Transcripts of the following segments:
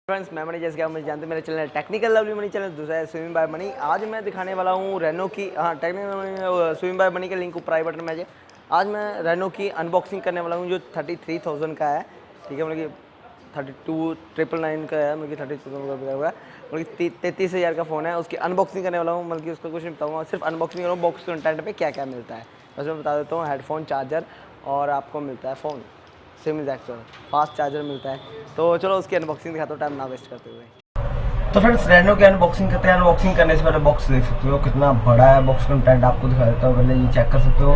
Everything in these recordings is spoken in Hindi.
फ्रेंड्स मैं मनी, जैसे कि आप मुझे जानते हैं मेरे channel technical lovely money channel, दूसरा है स्विमिंग बाय मनी। आज मैं दिखाने वाला हूँ रेनो की, टेक्निकल स्विमिंग बाय मनी के लिंक ऊपर आई बटन में है। आज मैं रेनो की अनबॉक्सिंग करने वाला हूँ जो 33,000 का है। ठीक है, मतलब कि 32,999 का है, मतलब कि 32,000 का बिका हुआ है, मतलब कि 33,000 का फ़ोन है। उसकी अनबॉक्सिंग करने वाला हूँ, मतलब कि उसका कुछ नहीं बताऊँगा, सिर्फ अनबॉक्सिंग करूँ बॉक्स कंटेंट पे क्या क्या मिलता है बस मैं बता देता हूँ। हेडफोन, चार्जर और आपको मिलता है फ़ोन, स्विमिंग फास्ट चार्जर मिलता है। तो चलो उसकी अनबॉक्सिंग दिखाता हूँ टाइम ना वेस्ट करते हुए। तो फ्रेंड्स रेनो की अनबॉक्सिंग करते हैं। अनबॉक्सिंग करने से पहले बॉक्स देख सकते हो कितना बड़ा है। बॉक्स कंटेंट आपको दिखा देता हूँ, पहले ये चेक कर सकते हो।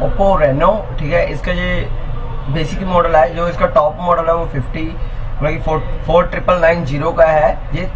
ओप्पो रेनो, ठीक है, इसका ये बेसिक मॉडल है। जो इसका टॉप मॉडल है वो 4990 का है। ये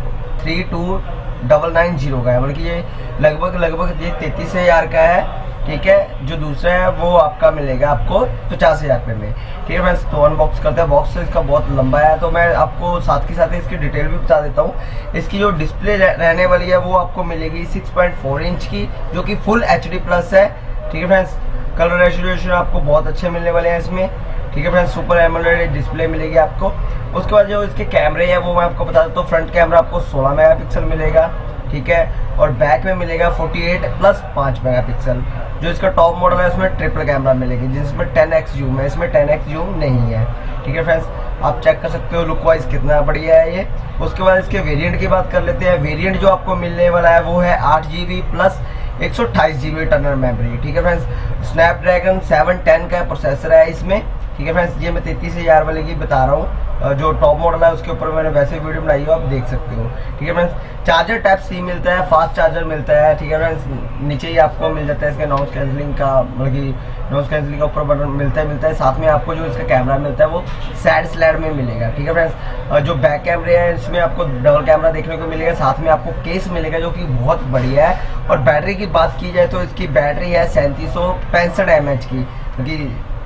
32,990 का है, मतलब कि ये लगभग ये 33,000 का है। ठीक है, जो दूसरा है वो आपका मिलेगा आपको 50,000 रुपये में। ठीक है फ्रेंड्स, तो अनबॉक्स करते हैं। बॉक्स इसका बहुत लंबा है, तो मैं आपको साथ के साथ इसकी डिटेल भी बता देता हूँ। इसकी जो डिस्प्ले रहने वाली है वो आपको मिलेगी 6.4 इंच की, जो कि फुल HD प्लस है। ठीक है फ्रेंड्स, कलर रेजोल्यूशन आपको बहुत अच्छे मिलने वाले हैं इसमें। ठीक है फ्रेंड्स, सुपर एमोलेड डिस्प्ले मिलेगी आपको। उसके बाद जो इसके कैमरे हैं वो मैं आपको बता देता हूँ। फ्रंट कैमरा आपको 16 मेगापिक्सल मिलेगा, ठीक है, और बैक में मिलेगा 48 प्लस 5 मेगापिक्सल। जो इसका टॉप मॉडल है उसमें ट्रिपल कैमरा मिलेगी, जिसमें 10x जूम है, इसमें 10x जूम नहीं है। ठीक है फ्रेंड्स, आप चेक कर सकते हो लुक वाइज कितना बढ़िया है ये। उसके बाद इसके वेरिएंट की बात कर लेते हैं। वेरिएंट जो आपको मिलने वाला है वो है 8GB plus 128GB internal memory. ठीक है फ्रेंड्स, स्नैपड्रैगन 710 का प्रोसेसर है इसमें। ठीक है फ्रेंड्स, ये मैं 33,000 वाले की बता रहा हूँ। जो टॉप मॉडल है उसके ऊपर मैंने वैसे वीडियो बनाई हो, आप देख सकते हो। ठीक है फ्रेंड्स, चार्जर टाइप C मिलता है, फास्ट चार्जर मिलता है। ठीक है फ्रेंड्स, नीचे ही आपको मिल जाता है इसके नॉइस कैंसलिंग का, मतलब कि नॉइस कैंसलिंग का ऊपर बटन मिलता है। साथ में आपको जो इसका कैमरा मिलता है वो साइड स्लैड में मिलेगा। ठीक है फ्रेंड्स, जो बैक कैमरे हैं इसमें आपको डबल कैमरा देखने को मिलेगा। साथ में आपको केस मिलेगा जो कि बहुत बढ़िया है। और बैटरी की बात की जाए तो इसकी बैटरी है 3765 mAh की, क्योंकि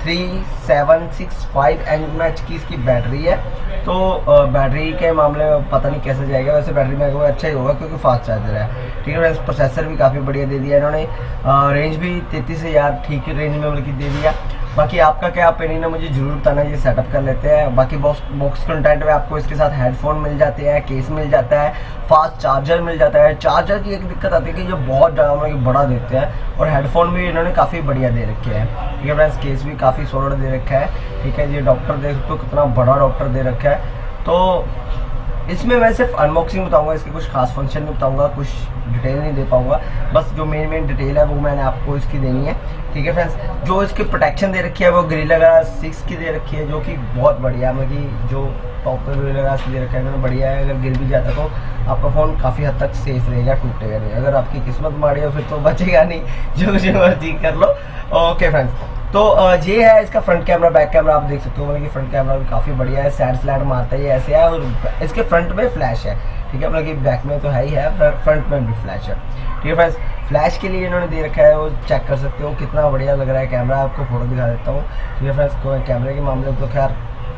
3765 mAh की इसकी बैटरी है। तो बैटरी के मामले में पता नहीं कैसे जाएगा, वैसे बैटरी में अच्छा ही होगा क्योंकि फास्ट चार्जर है। ठीक है फ्रेंड्स, प्रोसेसर भी काफ़ी बढ़िया दे दिया इन्होंने। रेंज भी 33,000 ठीक है रेंज में मतलब कि दे दिया। बाकी आपका क्या ओपिनियन है मुझे जरूर बताना। ये सेटअप कर लेते हैं। बाकी बॉक्स कंटेंट में आपको इसके साथ हेडफोन मिल जाते हैं, केस मिल जाता है, फास्ट चार्जर मिल जाता है। चार्जर की एक दिक्कत आती है कि जो बहुत ज़्यादा मतलब बड़ा देते हैं, और हेडफोन भी इन्होंने काफ़ी बढ़िया दे रखे हैं। ठीक है फ्रेंड्स, केस भी काफ़ी सॉलिड दे रखा है। ठीक है, ये डॉक्टर देख सकते हो कितना बड़ा डॉक्टर दे रखा है। तो इसमें मैं सिर्फ अनबॉक्सिंग बताऊंगा, इसके कुछ खास फंक्शन नहीं बताऊंगा, कुछ डिटेल नहीं दे पाऊंगा। बस जो मेन डिटेल है वो मैंने आपको इसकी देनी है। ठीक है फ्रेंड्स, जो इसकी प्रोटेक्शन दे रखी है वो गोरिल्ला ग्लास 6 की दे रखी है, जो कि बहुत बढ़िया, मतलब जो टॉप पे गोरिल्ला ग्लास दे रखा है बढ़िया है। अगर गिर भी जाता तो आपका फ़ोन काफ़ी हद तक सेफ रहेगा, टूटेगा नहीं। अगर आपकी किस्मत माड़ी हो फिर तो बचेगा नहीं, जो मर्जी कर लो। ओके फ्रेंड्स, तो ये है इसका फ्रंट कैमरा। बैक कैमरा आप देख सकते हो, मतलब कि फ्रंट कैमरा भी काफ़ी बढ़िया है, साइड स्लैड मारता है, ये ऐसे है। और इसके फ्रंट में फ्लैश है। ठीक है, मतलब कि बैक में तो है ही है, फ्रंट में भी फ्लैश है। ठीक है फ्रेंड्स, फ्लैश के लिए इन्होंने दे रखा है, वो चेक कर सकते हो कितना बढ़िया लग रहा है कैमरा। आपको फोटो दिखा देता हूँ। ठीक है फ्रेंड्स, तो कैमरे के मामले में तो खैर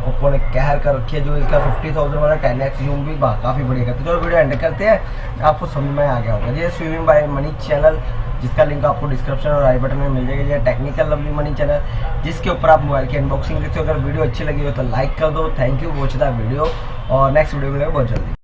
ओप्पो ने कहर कर रखी है। जो इसका 50,000 वाला 10x जूम भी काफ़ी बढ़िया करते हैं। तो वीडियो एंड करते हैं, आपको समझ में आ गया होगा। ये स्विमिंग बाय मनी चैनल, जिसका लिंक आपको डिस्क्रिप्शन और आई बटन में मिल जाएगा। ये टेक्निकल लवली मनी चैनल, जिसके ऊपर आप मोबाइल की अनबॉक्सिंग देखते हो। अगर वीडियो अच्छी लगी हो तो लाइक कर दो। Thank you watch the video, और नेक्स्ट वीडियो मिलेगा बहुत जल्दी।